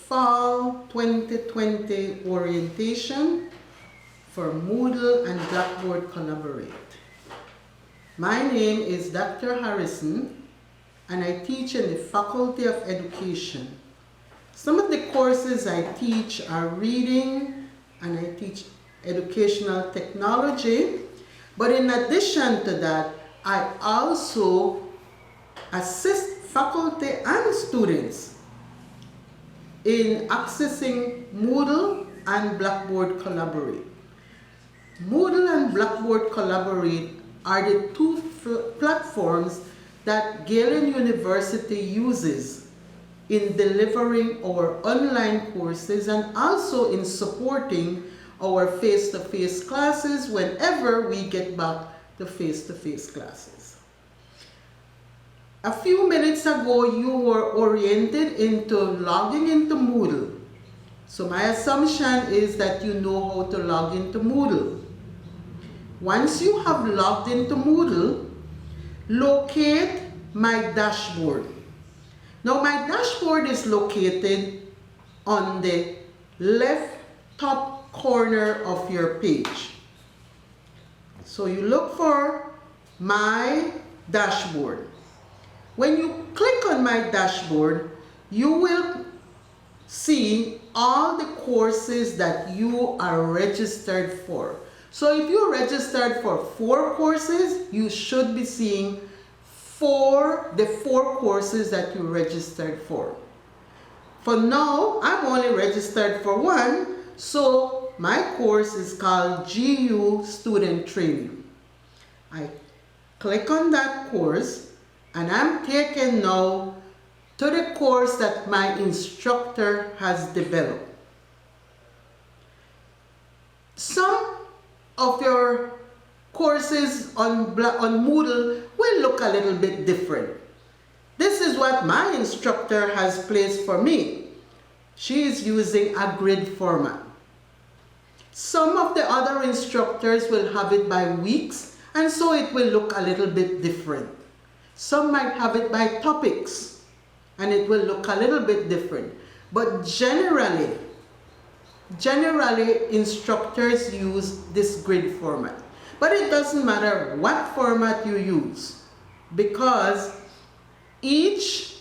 Fall 2020 orientation for Moodle and Blackboard Collaborate. My name is Dr. Harrison and I teach in the Faculty of Education. Some of the courses I teach are reading and I teach educational technology, but in addition to that, I also assist faculty and students in accessing Moodle and Blackboard Collaborate. Moodle and Blackboard Collaborate are the two platforms that Galen University uses in delivering our online courses and also in supporting our face-to-face classes whenever we get back to face-to-face classes. A few minutes ago, you were oriented into logging into Moodle. So my assumption is that you know how to log into Moodle. Once you have logged into Moodle, locate my dashboard. Now my dashboard is located on the left top corner of your page. So you look for my dashboard. When you click on my dashboard, you will see all the courses that you are registered for. So if you're registered for 4 courses, you should be seeing the 4 courses that you registered for. For now, I'm only registered for 1, so my course is called GU Student Training. I click on that course and I'm taken now to the course that my instructor has developed. Some of your courses on Moodle will look a little bit different. This is what my instructor has placed for me. She is using a grid format. Some of the other instructors will have it by weeks, and so it will look a little bit different. Some might have it by topics, and it will look a little bit different. But generally, instructors use this grid format. But it doesn't matter what format you use, because each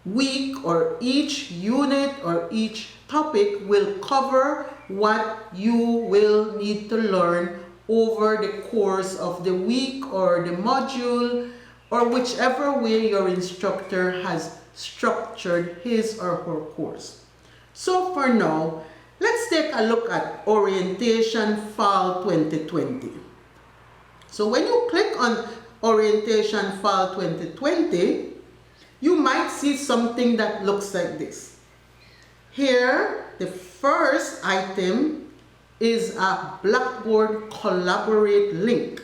week or each unit or each topic will cover what you will need to learn over the course of the week or the module, or whichever way your instructor has structured his or her course. So for now, let's take a look at Orientation Fall 2020. So when you click on Orientation Fall 2020, you might see something that looks like this. Here, the first item is a Blackboard Collaborate link.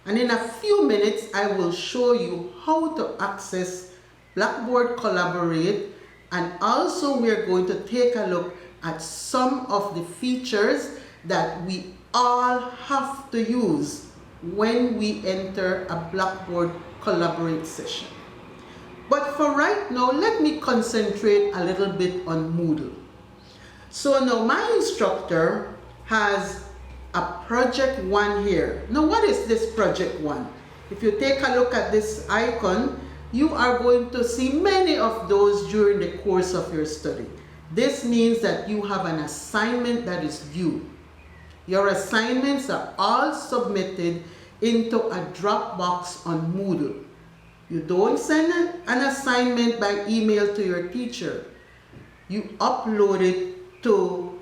And in a few minutes, I will show you how to access Blackboard Collaborate, and also we're going to take a look at some of the features that we all have to use when we enter a Blackboard Collaborate session. But for right now, let me concentrate a little bit on Moodle. So now my instructor has a Project 1 here. Now what is this Project 1? If you take a look at this icon, you are going to see many of those during the course of your study. This means that you have an assignment that is due. Your assignments are all submitted into a Dropbox on Moodle. You don't send an assignment by email to your teacher. You upload it to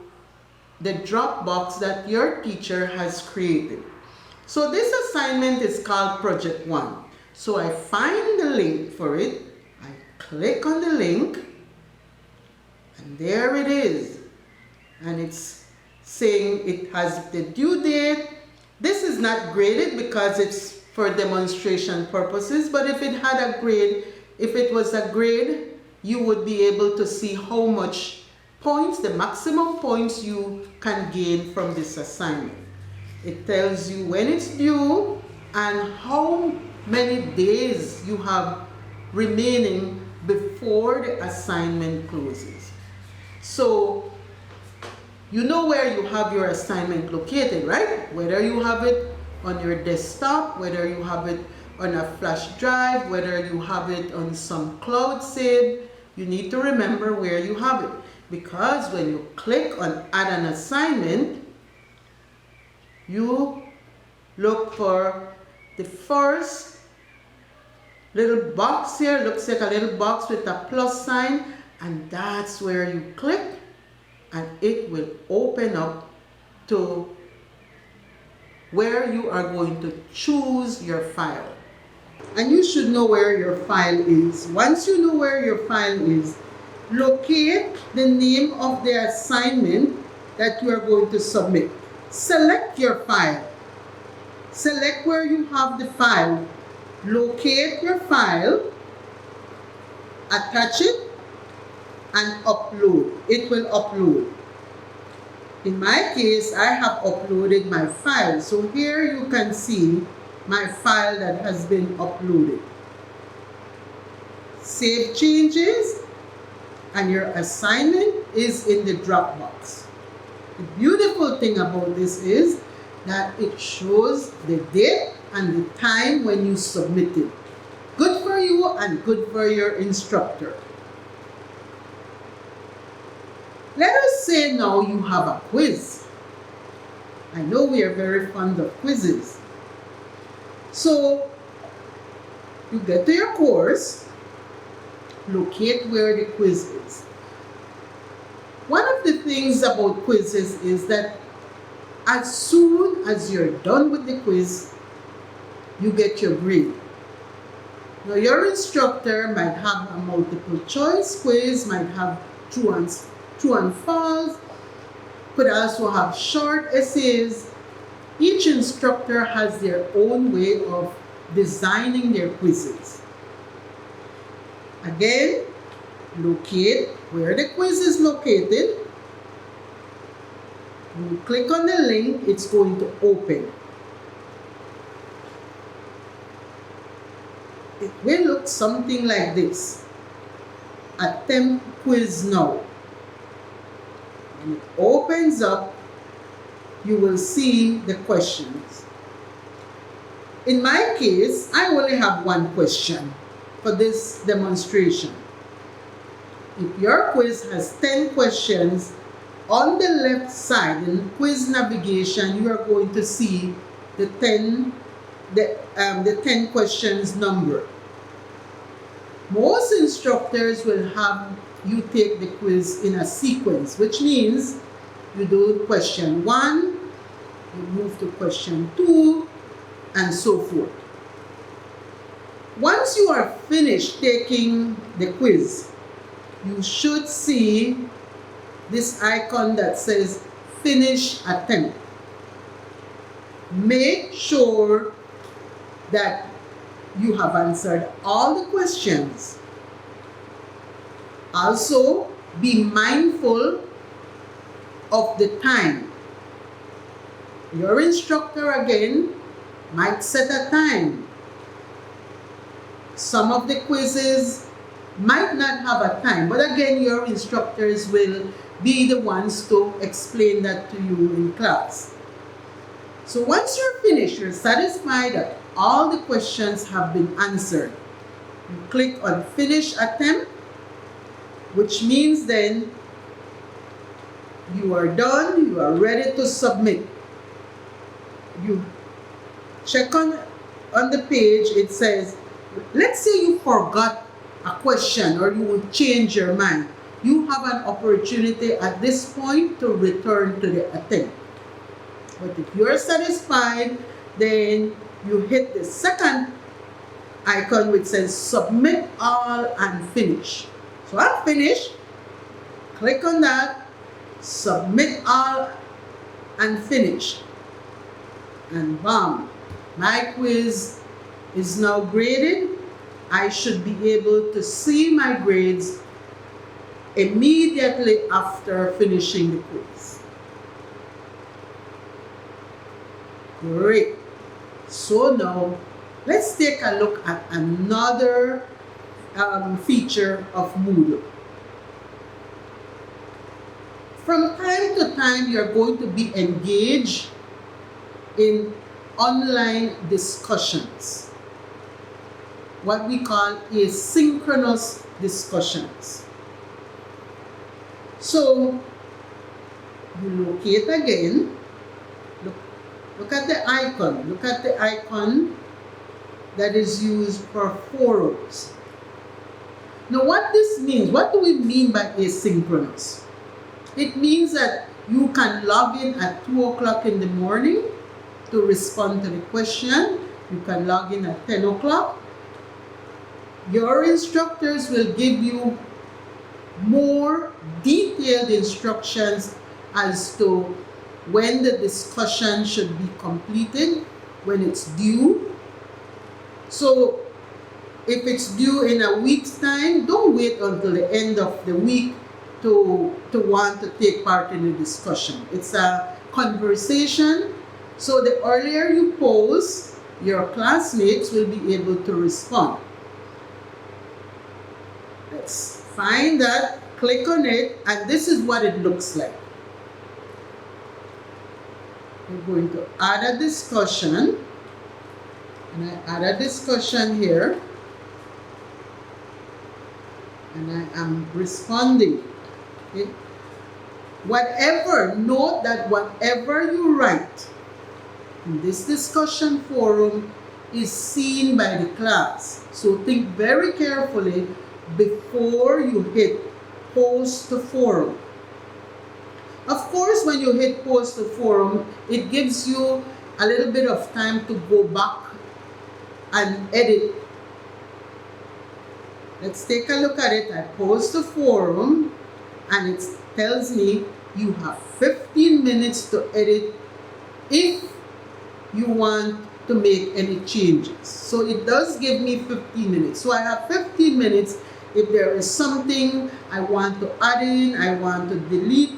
the Dropbox that your teacher has created. So this assignment is called Project 1. So I find the link for it, I click on the link, and there it is. And it's saying it has the due date. This is not graded because it's for demonstration purposes, but if it had a grade, if it was a grade, you would be able to see how much points, the maximum points you can gain from this assignment. It tells you when it's due and how many days you have remaining before the assignment closes. So you know where you have your assignment located, right? Whether you have it on your desktop, whether you have it on a flash drive, whether you have it on some cloud save, you need to remember where you have it. Because when you click on add an assignment, you look for the first little box here. Looks like a little box with a plus sign, and that's where you click, and it will open up to where you are going to choose your file. And you should know where your file is. Once you know where your file is, locate the name of the assignment that you are going to submit. Select your file. Select where you have the file. Locate your file, attach it, and upload. It will upload. In my case, I have uploaded my file. So here you can see my file that has been uploaded. Save changes, and your assignment is in the Dropbox. The beautiful thing about this is that it shows the date and the time when you submitted. Good for you and good for your instructor. Let us say now you have a quiz. I know we are very fond of quizzes. So you get to your course, locate where the quiz is. One of the things about quizzes is that as soon as you're done with the quiz, you get your grade. Now your instructor might have a multiple choice quiz, might have true and false, could also have short essays. Each instructor has their own way of designing their quizzes. Again, locate where the quiz is located. When you click on the link, it's going to open. It will look something like this. Attempt quiz now. When it opens up, you will see the questions. In my case, I only have one question for this demonstration. If your quiz has 10 questions, on the left side in quiz navigation, you are going to see the 10 questions number. Most instructors will have you take the quiz in a sequence, which means you do question 1, you move to question 2, and so forth. Once you are finished taking the quiz, you should see this icon that says Finish Attempt. Make sure that you have answered all the questions. Also, be mindful of the time. Your instructor, again, might set a time. Some of the quizzes might not have a time, but again, your instructors will be the ones to explain that to you in class. So once you're finished, you're satisfied that all the questions have been answered, you click on Finish Attempt, which means then you are done, you are ready to submit. You check on the page, it says, let's say you forgot a question or you will change your mind. You have an opportunity at this point to return to the attempt. But if you're satisfied, then you hit the second icon which says Submit All and Finish. So I'm finished. Click on that, Submit All and Finish. And bam, my quiz is now graded. I should be able to see my grades immediately after finishing the quiz. Great. So now, let's take a look at another feature of Moodle. From time to time, you're going to be engaged in online discussions, what we call synchronous discussions. So, you locate again, look at the icon that is used for forums. Now what this means, what do we mean by asynchronous? It means that you can log in at 2 o'clock in the morning to respond to the question. You can log in at 10 o'clock. Your instructors will give you more detailed instructions as to when the discussion should be completed, when it's due. So if it's due in a week's time, don't wait until the end of the week to want to take part in the discussion. It's a conversation, so the earlier you post, your classmates will be able to respond. Let's find that, click on it, and this is what it looks like. We're going to add a discussion, and I add a discussion here, and I am responding. Okay? Note that whatever you write in this discussion forum is seen by the class. So think very carefully before you hit post to forum. Of course, when you hit post to forum, it gives you a little bit of time to go back and edit. Let's take a look at it. I post to forum, and it tells me you have 15 minutes to edit if you want to make any changes. So it does give me 15 minutes. So I have 15 minutes. If there is something I want to add in, I want to delete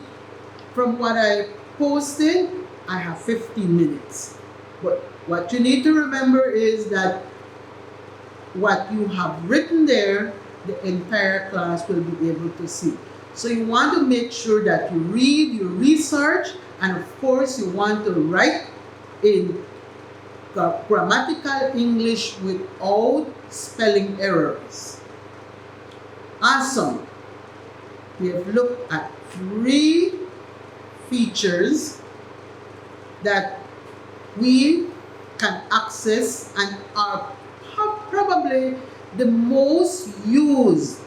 from what I posted, I have 15 minutes. But what you need to remember is that what you have written there, the entire class will be able to see. So you want to make sure that you read, you research, and of course you want to write in grammatical English without spelling errors. Awesome. We have looked at 3 features that we can access and are probably the most used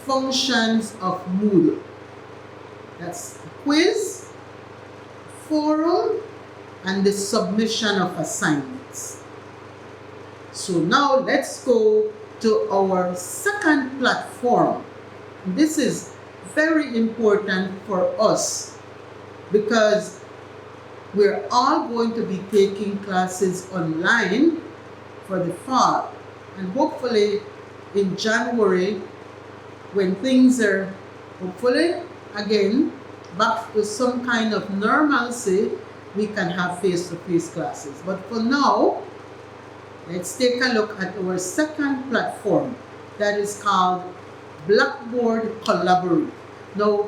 functions of Moodle. That's the quiz, forum, and the submission of assignments. So now let's go to our second platform. This is very important for us because we're all going to be taking classes online for the fall, and hopefully in January, when things are hopefully again back to some kind of normalcy, we can have face-to-face classes. But for now, let's take a look at our second platform that is called Blackboard Collaborate. Now,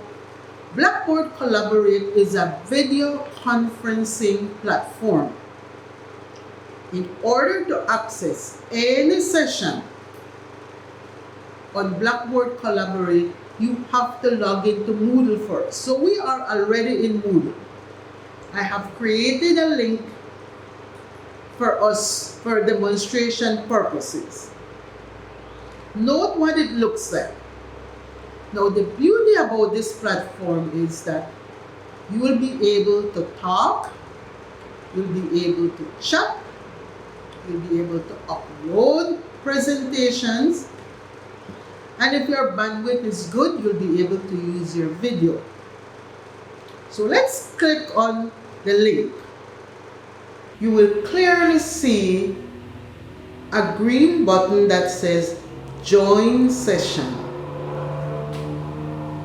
Blackboard Collaborate is a video conferencing platform. In order to access any session on Blackboard Collaborate, you have to log into Moodle first. So we are already in Moodle. I have created a link for us for demonstration purposes. Note what it looks like. Now the beauty about this platform is that you will be able to talk, you'll be able to chat, you'll be able to upload presentations, and if your bandwidth is good, you'll be able to use your video. So let's click on the link. You will clearly see a green button that says Join Session.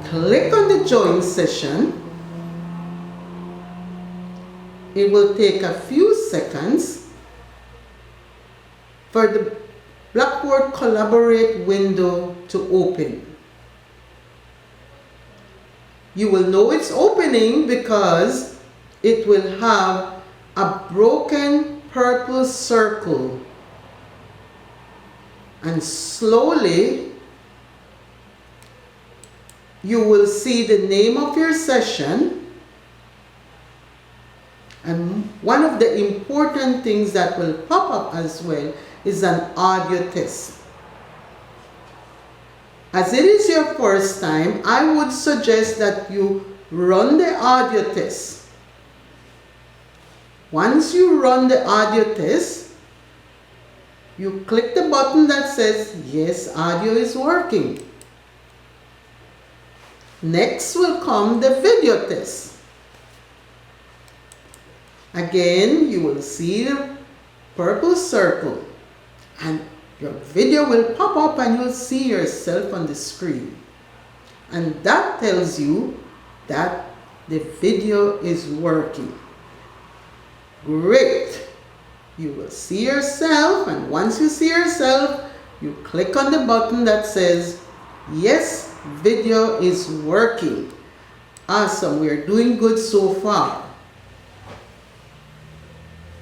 Click on the Join Session. It will take a few seconds for the Blackboard Collaborate window to open. You will know it's opening because it will have a broken purple circle. And slowly you will see the name of your session. And one of the important things that will pop up as well is an audio test. As it is your first time, I would suggest that you run the audio test. Once you run the audio test, you click the button that says, yes, audio is working. Next will come the video test. Again, you will see the purple circle and your video will pop up and you'll see yourself on the screen. And that tells you that the video is working. Great! You will see yourself, and once you see yourself, you click on the button that says, yes, video is working. Awesome, we're doing good so far.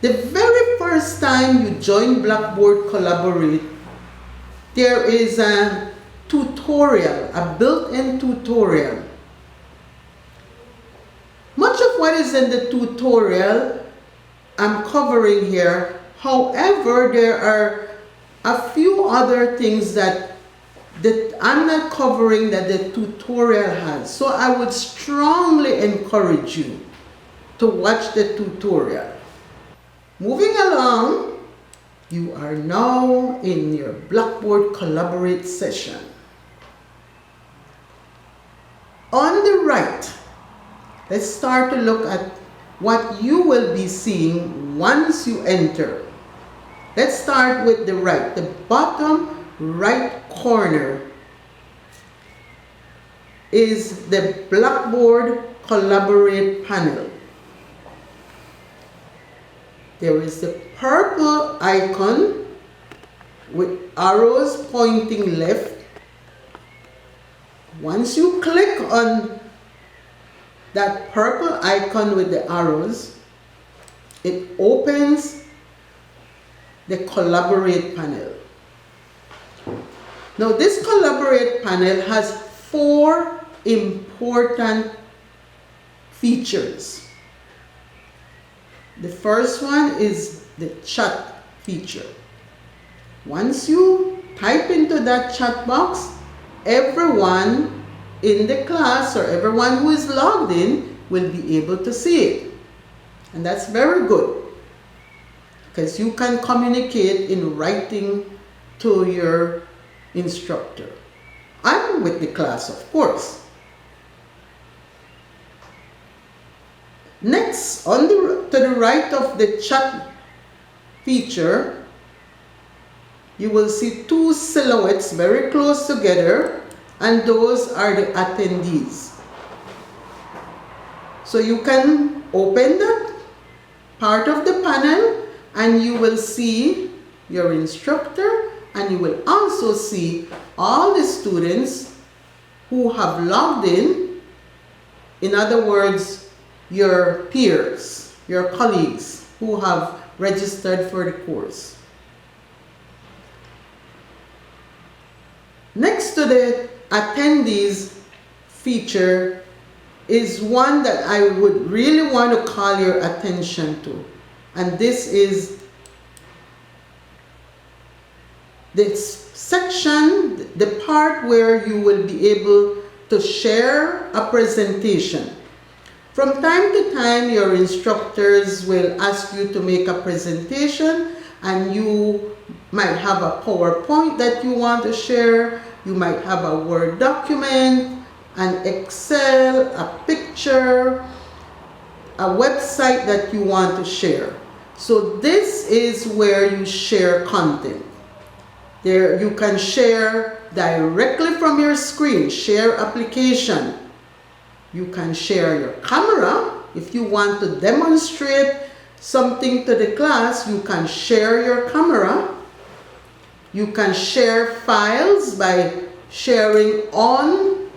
The very first time you join Blackboard Collaborate, there is a tutorial, a built-in tutorial. Much of what is in the tutorial I'm covering here. However, there are a few other things that I'm not covering that the tutorial has. So I would strongly encourage you to watch the tutorial. Moving along, you are now in your Blackboard Collaborate session. On the right, let's start to look at what you will be seeing once you enter. Let's start with the right, the bottom right corner is the Blackboard Collaborate panel. There is the purple icon with arrows pointing left. Once you click on that purple icon with the arrows, it opens the Collaborate panel. Now this Collaborate panel has 4 important features. The first one is the chat feature. Once you type into that chat box, everyone in the class or everyone who is logged in will be able to see it. And that's very good because you can communicate in writing to your instructor and with the class, of course. Next, to the right of the chat feature, you will see 2 silhouettes very close together, and those are the attendees. So you can open that part of the panel and you will see your instructor, and you will also see all the students who have logged in. In other words, your peers, your colleagues who have registered for the course. Next to the attendees feature is one that I would really want to call your attention to. And this is this section, the part where you will be able to share a presentation. From time to time, your instructors will ask you to make a presentation, and you might have a PowerPoint that you want to share. You might have a Word document, an Excel, a picture, a website that you want to share. So this is where you share content. There you can share directly from your screen, share application. You can share your camera. If you want to demonstrate something to the class, you can share your camera. You can share files by sharing on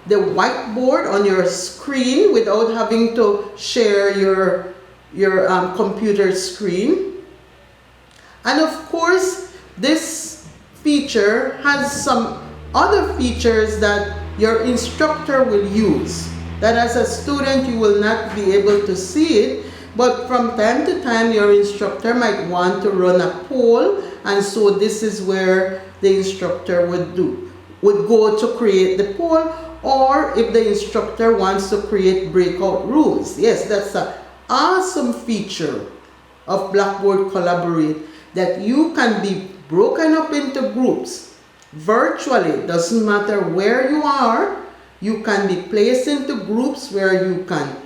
the whiteboard on your screen without having to share your computer screen. And of course, this feature has some other features that your instructor will use, that as a student you will not be able to see it, but from time to time your instructor might want to run a poll, and so this is where the instructor would go to create the poll, or if the instructor wants to create breakout rooms. Yes, that's an awesome feature of Blackboard Collaborate, that you can be broken up into groups virtually. Doesn't matter where you are, you can be placed into groups where you can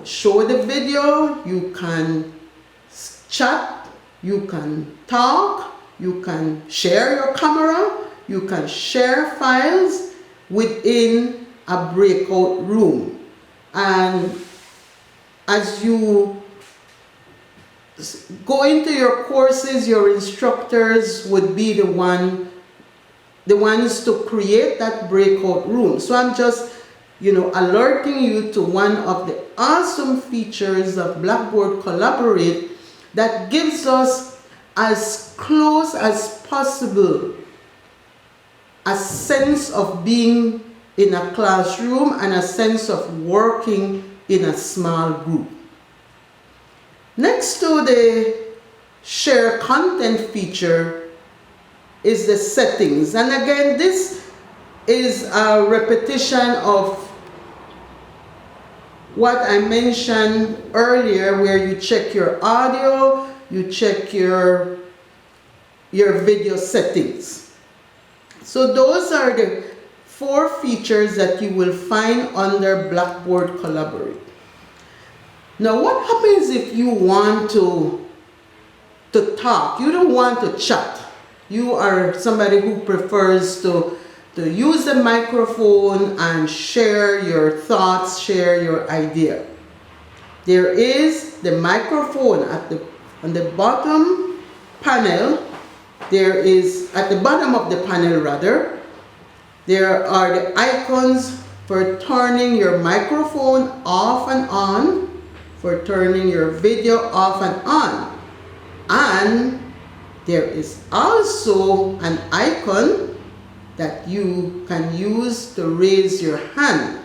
show the video, you can chat, you can talk, you can share your camera, you can share files within a breakout room. And as you go into your courses, your instructors would be the ones to create that breakout room. So I'm just, alerting you to one of the awesome features of Blackboard Collaborate that gives us as close as possible a sense of being in a classroom and a sense of working in a small group. Next to the share content feature is the settings. And again, this is a repetition of what I mentioned earlier, where you check your audio, you check your video settings. So those are the 4 features that you will find under Blackboard Collaborate. Now, what happens if you want to talk? You don't want to chat. You are somebody who prefers to use the microphone and share your thoughts, share your idea. There is the microphone on the bottom panel. There is, at the bottom of the panel rather, there are the icons for turning your microphone off and on, for turning your video off and on. And there is also an icon that you can use to raise your hand.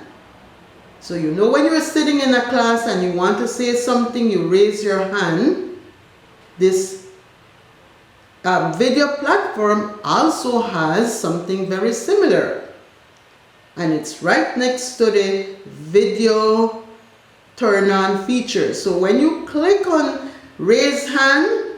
So when you're sitting in a class and you want to say something, you raise your hand. This video platform also has something very similar. And it's right next to the video turn on feature. So when you click on raise hand,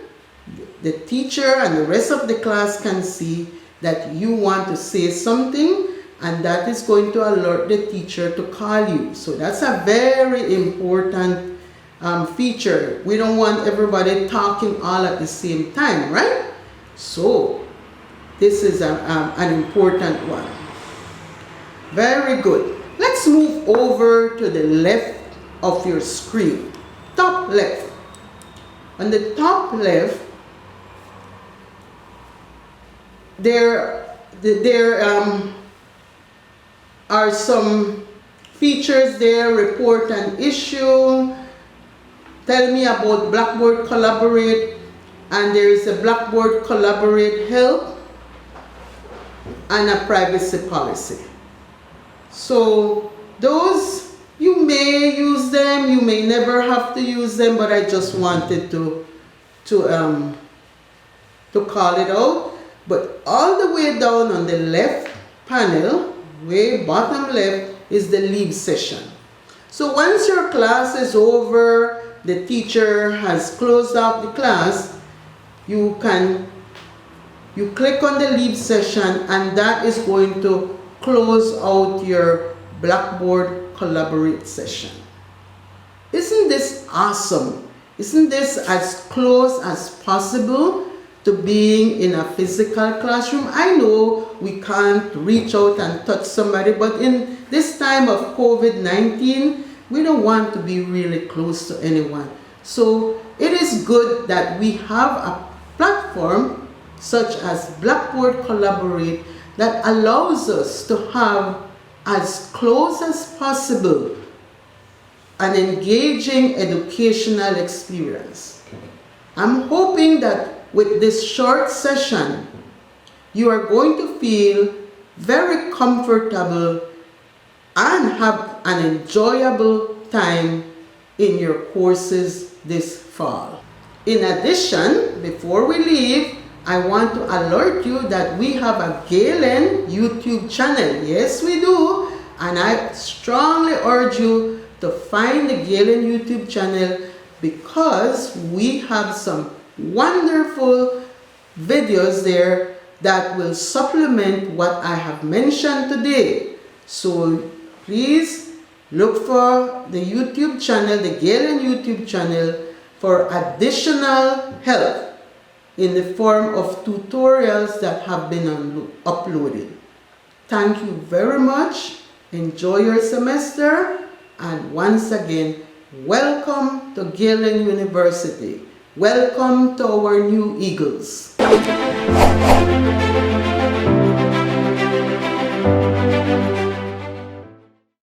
the teacher and the rest of the class can see that you want to say something, and that is going to alert the teacher to call you. So that's a very important feature. We don't want everybody talking all at the same time, right? So this is an important one. Very good. Let's move over to the left of your screen. Top left. On the top left, there are some features there. Report an issue, tell me about Blackboard Collaborate, and there is a Blackboard Collaborate help and a privacy policy. So those, you may use them, you may never have to use them, but I just wanted to call it out. But all the way down on the left panel, way bottom left, is the leave session. So once your class is over, the teacher has closed off the class, you click on the leave session, and that is going to close out your Blackboard Collaborate session. Isn't this awesome? Isn't this as close as possible to being in a physical classroom? I know we can't reach out and touch somebody, but in this time of COVID-19, we don't want to be really close to anyone. So it is good that we have a platform such as Blackboard Collaborate that allows us to have as close as possible an engaging educational experience. I'm hoping that with this short session, you are going to feel very comfortable and have an enjoyable time in your courses this fall. In addition, before we leave, I want to alert you that we have a Galen YouTube channel. Yes, we do. And I strongly urge you to find the Galen YouTube channel because we have some wonderful videos there that will supplement what I have mentioned today. So please look for the YouTube channel, the Galen YouTube channel, for additional help in the form of tutorials that have been uploaded. Thank you very much. Enjoy your semester. And once again, welcome to Galen University. Welcome to our new Eagles.